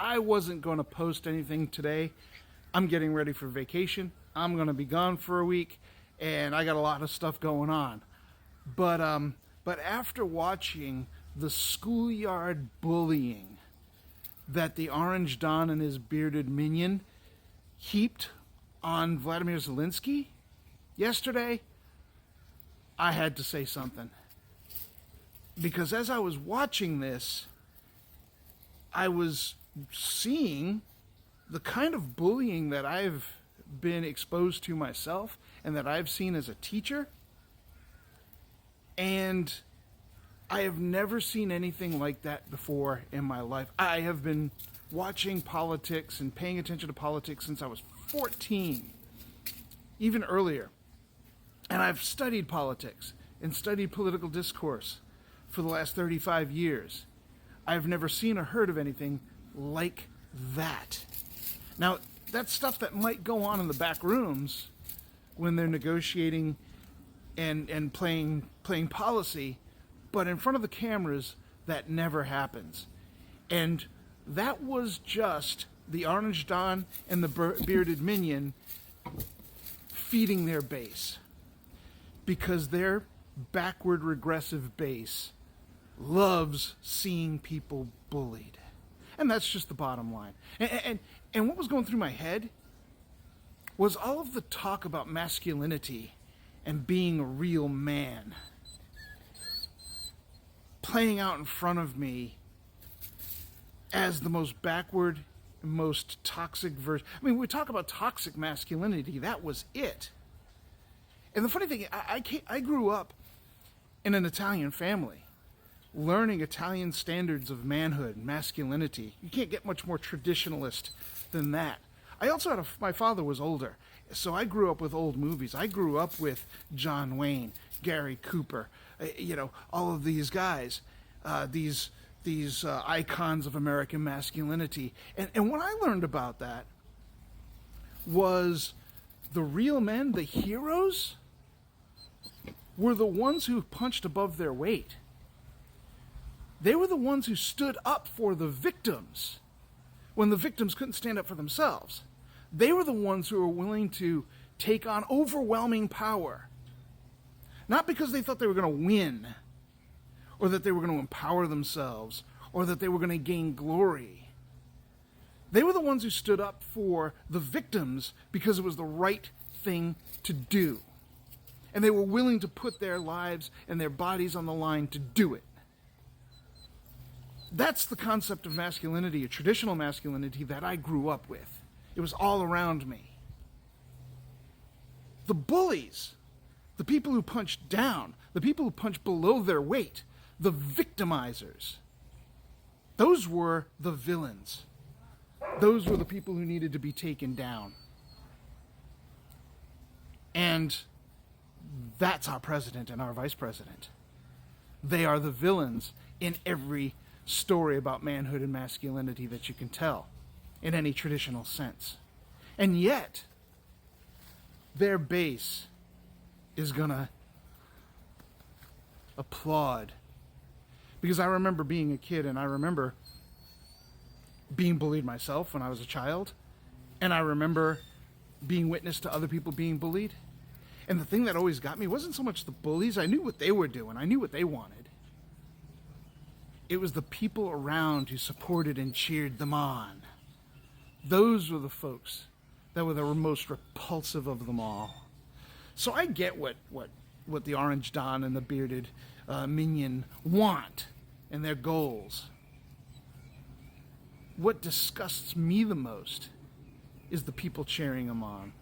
I wasn't going to post anything today. I'm getting ready for vacation. I'm going to be gone for a week, and I got a lot of stuff going on. But after watching the schoolyard bullying that the Orange Don and his bearded minion heaped on Vladimir Zelensky yesterday, I had to say something. Because as I was watching this, I was seeing the kind of bullying that I've been exposed to myself and that I've seen as a teacher. And I have never seen anything like that before in my life. I have been watching politics and paying attention to politics since I was 14, even earlier. And I've studied politics and studied political discourse for the last 35 years. I've never seen or heard of anything like that. Now, that's stuff that might go on in the back rooms when they're negotiating and playing policy, but in front of the cameras, that never happens. And that was just the Orange Don and the bearded minion feeding their base. Because their backward regressive base loves seeing people bullied. And that's just the bottom line. And what was going through my head was all of the talk about masculinity and being a real man playing out in front of me as the most backward, most toxic version. I mean, we talk about toxic masculinity. That was it. And the funny thing, I grew up in an Italian family, learning Italian standards of manhood and masculinity. You can't get much more traditionalist than that. I also had my father was older, so I grew up with old movies. I grew up with John Wayne, Gary Cooper, all of these guys, these icons of American masculinity. And what I learned about that was the real men, the heroes, were the ones who punched above their weight. They were the ones who stood up for the victims when the victims couldn't stand up for themselves. They were the ones who were willing to take on overwhelming power. Not because they thought they were going to win, or that they were going to empower themselves, or that they were going to gain glory. They were the ones who stood up for the victims because it was the right thing to do. And they were willing to put their lives and their bodies on the line to do it. That's the concept of masculinity, a traditional masculinity that I grew up with. It was all around me. The bullies, the people who punched down, the people who punched below their weight, the victimizers, those were the villains. Those were the people who needed to be taken down. And that's our president and our vice president. They are the villains in every story about manhood and masculinity that you can tell in any traditional sense. And yet, their base is gonna applaud. Because I remember being a kid, and I remember being bullied myself when I was a child, and I remember being witness to other people being bullied. And the thing that always got me wasn't so much the bullies. I knew what they were doing. I knew what they wanted. It was the people around who supported and cheered them on. Those were the folks that were the most repulsive of them all. So I get what the Orange Don and the bearded minion want and their goals. What disgusts me the most is the people cheering them on.